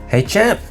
Hey champ,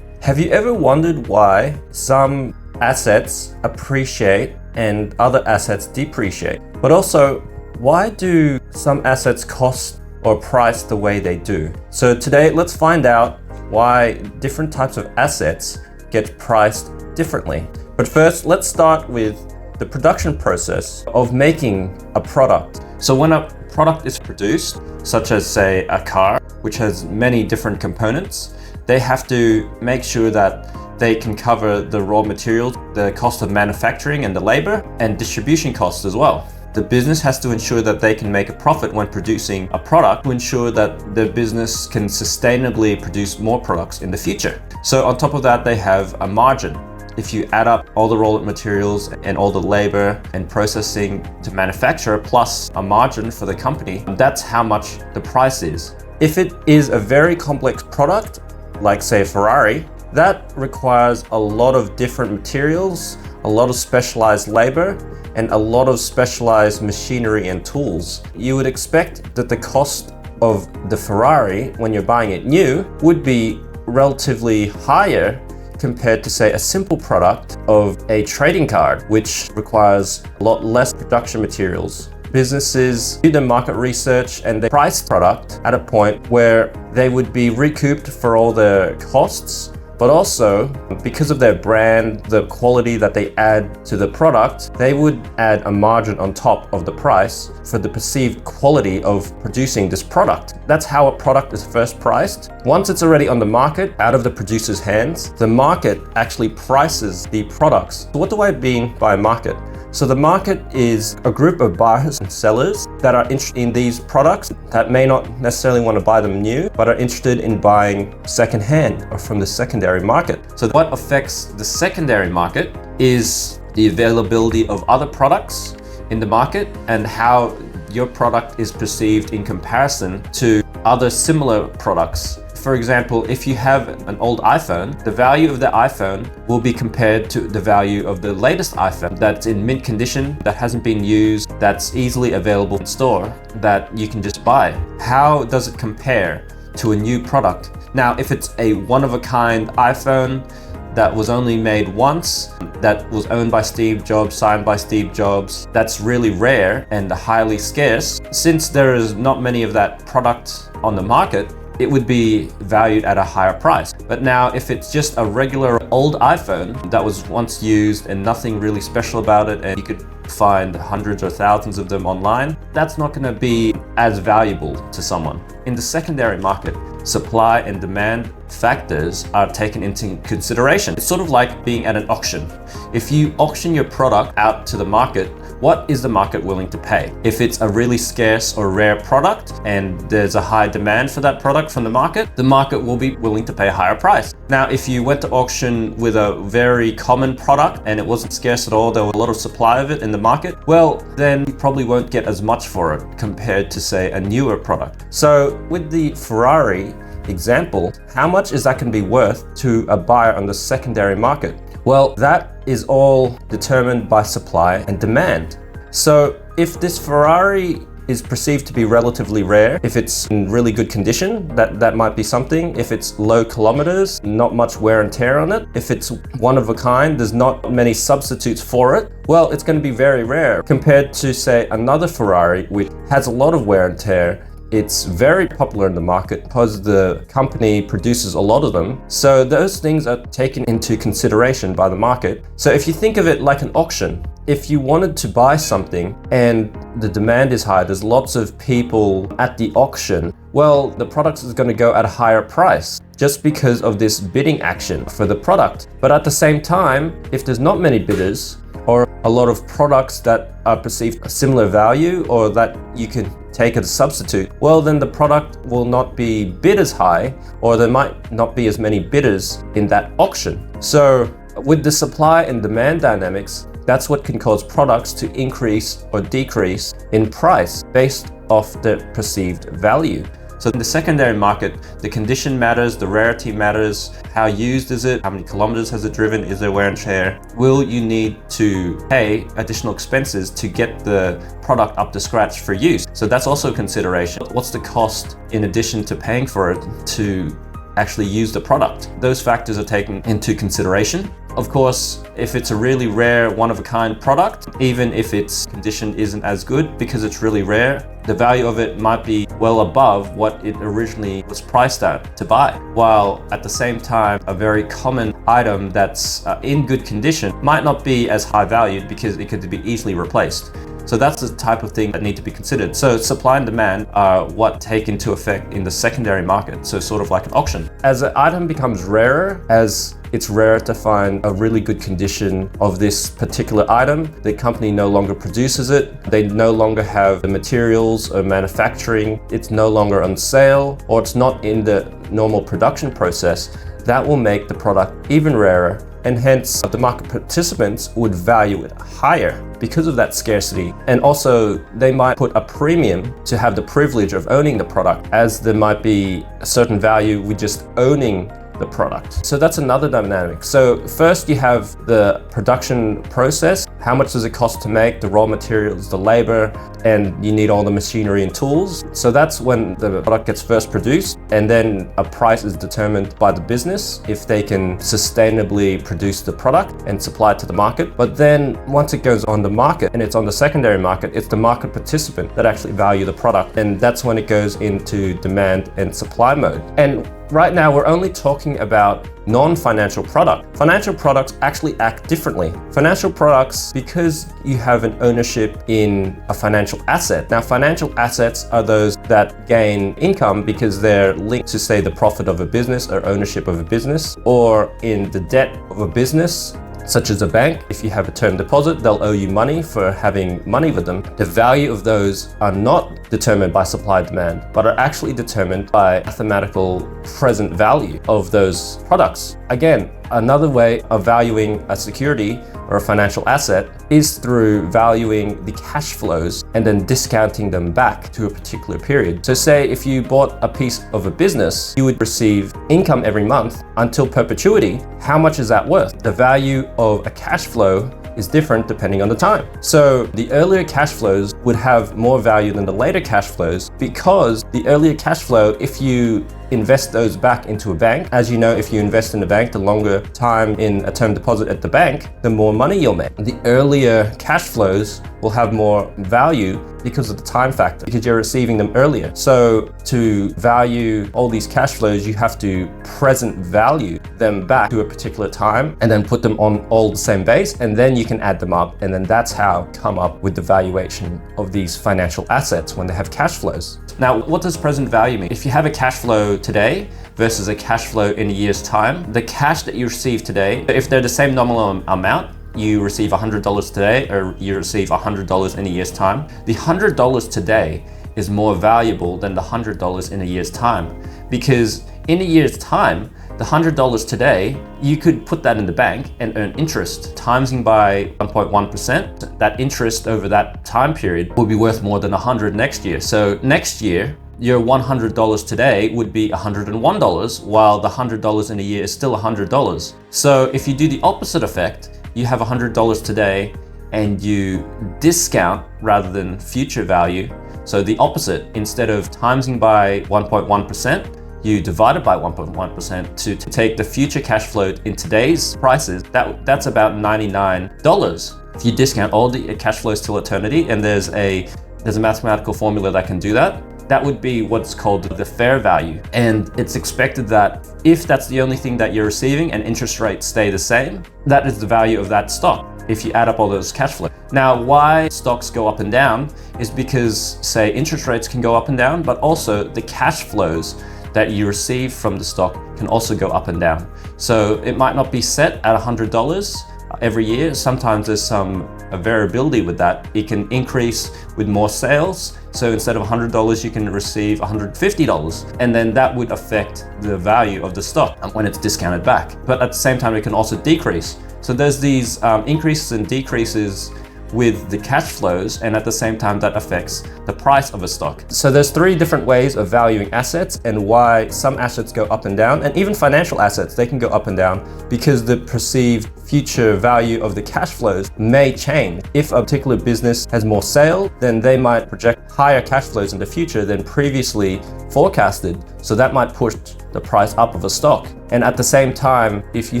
have you ever wondered why some assets appreciate and other assets depreciate? But also, why do some assets cost or price the way they do? So today, let's find out why different types of assets get priced differently. But first, let's start with the production process of making a product. So when a product is produced, such as say a car, which has many different components, they have to make sure that they can cover the raw materials, the cost of manufacturing and the labor, and distribution costs as well. The business has to ensure that they can make a profit when producing a product to ensure that the business can sustainably produce more products in the future. So on top of that, they have a margin. If you add up all the raw materials and all the labor and processing to manufacture plus a margin for the company, that's how much the price is. If it is a very complex product, like say Ferrari, that requires a lot of different materials, a lot of specialized labor, and a lot of specialized machinery and tools. You would expect that the cost of the Ferrari, when you're buying it new, would be relatively higher compared to say a simple product of a trading card, which requires a lot less production materials. Businesses do the market research and they price product at a point where they would be recouped for all the costs, but also because of their brand, the quality that they add to the product, they would add a margin on top of the price for the perceived quality of producing this product. That's how a product is first priced. Once it's already on the market, out of the producer's hands, the market actually prices the products. So what do I mean by market? So the market is a group of buyers and sellers that are interested in these products that may not necessarily want to buy them new, but are interested in buying secondhand or from the secondary market. So what affects the secondary market is the availability of other products in the market and how your product is perceived in comparison to other similar products. For example, if you have an old iPhone, the value of the iPhone will be compared to the value of the latest iPhone that's in mint condition, that hasn't been used, that's easily available in store, that you can just buy. How does it compare to a new product? Now, if it's a one-of-a-kind iPhone that was only made once, that was owned by Steve Jobs, signed by Steve Jobs, that's really rare and highly scarce. Since there is not many of that product on the market, it would be valued at a higher price. But now if it's just a regular old iPhone that was once used and nothing really special about it, and you could find hundreds or thousands of them online, that's not going to be as valuable to someone. In the secondary market, supply and demand factors are taken into consideration. It's sort of like being at an auction. If you auction your product out to the market, what is the market willing to pay? If it's a really scarce or rare product and there's a high demand for that product from the market will be willing to pay a higher price. Now, if you went to auction with a very common product and it wasn't scarce at all, there was a lot of supply of it in the market, well, then you probably won't get as much for it compared to say a newer product. So with the Ferrari example, how much is that going to be worth to a buyer on the secondary market? Well, that is all determined by supply and demand. So if this Ferrari is perceived to be relatively rare, if it's in really good condition, that might be something. If it's low kilometers, not much wear and tear on it. If it's one of a kind, there's not many substitutes for it, well, it's going to be very rare compared to say another Ferrari, which has a lot of wear and tear. It's very popular in the market because the company produces a lot of them. So those things are taken into consideration by the market. So if you think of it like an auction, if you wanted to buy something and the demand is high, there's lots of people at the auction, well, the product is going to go at a higher price just because of this bidding action for the product. But at the same time, if there's not many bidders or a lot of products that are perceived a similar value or that you can take as a substitute, well, then the product will not be bid as high, or there might not be as many bidders in that auction. So with the supply and demand dynamics, that's what can cause products to increase or decrease in price based off the perceived value. So in the secondary market, the condition matters, the rarity matters, how used is it, how many kilometers has it driven, is there wear and tear? Will you need to pay additional expenses to get the product up to scratch for use? So that's also a consideration. What's the cost in addition to paying for it to actually use the product. Those factors are taken into consideration. Of course, if it's a really rare, one-of-a-kind product, even if its condition isn't as good because it's really rare, the value of it might be well above what it originally was priced at to buy. While at the same time, a very common item that's in good condition might not be as high valued because it could be easily replaced. So that's the type of thing that need to be considered. So supply and demand are what take into effect in the secondary market. So sort of like an auction. As an item becomes rarer, as it's rare to find a really good condition of this particular item, the company no longer produces it. They no longer have the materials or manufacturing. It's no longer on sale, or it's not in the normal production process. That will make the product even rarer, and hence the market participants would value it higher because of that scarcity. And also they might put a premium to have the privilege of owning the product, as there might be a certain value with just owning the product. So that's another dynamic. So first you have the production process. How much does it cost to make the raw materials, the labor, and you need all the machinery and tools. So that's when the product gets first produced, and then a price is determined by the business if they can sustainably produce the product and supply it to the market. But then once it goes on the market and it's on the secondary market, it's the market participant that actually value the product, and that's when it goes into demand and supply mode. And right now, we're only talking about non-financial product. Financial products actually act differently. Financial products, because you have an ownership in a financial asset. Now, financial assets are those that gain income because they're linked to, say, the profit of a business or ownership of a business, or in the debt of a business, such as a bank. If you have a term deposit, they'll owe you money for having money with them. The value of those are not determined by supply and demand, but are actually determined by mathematical present value of those products. Again, another way of valuing a security or a financial asset is through valuing the cash flows and then discounting them back to a particular period. So say if you bought a piece of a business, you would receive income every month until perpetuity. How much is that worth? The value of a cash flow is different depending on the time. So the earlier cash flows would have more value than the later cash flows, because the earlier cash flow, if you invest those back into a bank, as you know, if you invest in a bank, the longer time in a term deposit at the bank, the more money you'll make. The earlier cash flows will have more value because of the time factor, because you're receiving them earlier. So to value all these cash flows, you have to present value them back to a particular time and then put them on all the same base, and then you can add them up, and then that's how you come up with the valuation of these financial assets when they have cash flows. Now, what does present value mean? If you have a cash flow today versus a cash flow in a year's time, the cash that you receive today, if they're the same nominal amount, you receive $100 today or you receive $100 in a year's time, the $100 today is more valuable than the $100 in a year's time, because in a year's time, the $100 today, you could put that in the bank and earn interest, timesing by 1.1%. That interest over that time period will be worth more than 100 next year. So next year, your $100 today would be $101, while the $100 in a year is still $100. So if you do the opposite effect, you have $100 today and you discount rather than future value. So the opposite, instead of timesing by 1.1%, you divide it by 1.1% to take the future cash flow in today's prices. That's about $99. If you discount all the cash flows till eternity, and there's a mathematical formula that can do that, that would be what's called the fair value. And it's expected that if that's the only thing that you're receiving and interest rates stay the same, that is the value of that stock, if you add up all those cash flows. Now, why stocks go up and down is because, say, interest rates can go up and down, but also the cash flows that you receive from the stock can also go up and down. So it might not be set at $100 every year. Sometimes there's some variability with that. It can increase with more sales. So instead of $100, you can receive $150. And then that would affect the value of the stock when it's discounted back. But at the same time, it can also decrease. So there's these increases and decreases with the cash flows, and at the same time that affects the price of a stock. So there's three different ways of valuing assets, and why some assets go up and down, and even financial assets, they can go up and down because the perceived future value of the cash flows may change. If a particular business has more sales, then they might project higher cash flows in the future than previously forecasted. So that might push the price up of a stock. And at the same time, if you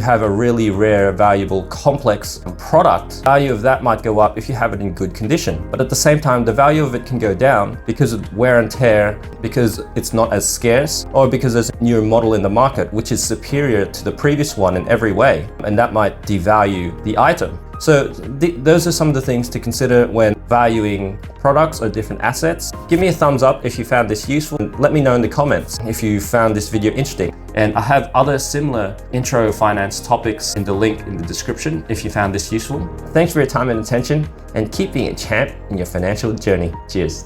have a really rare, valuable, complex product, value of that might go up if you have it in good condition. But at the same time, the value of it can go down because of wear and tear, because it's not as scarce, or because there's a new model in the market which is superior to the previous one in every way. And that might devalue the item. So those are some of the things to consider when valuing products or different assets. Give me a thumbs up if you found this useful, and let me know in the comments if you found this video interesting. And I have other similar intro finance topics in the link in the description if you found this useful. Thanks for your time and attention, and keep being a champ in your financial journey. Cheers.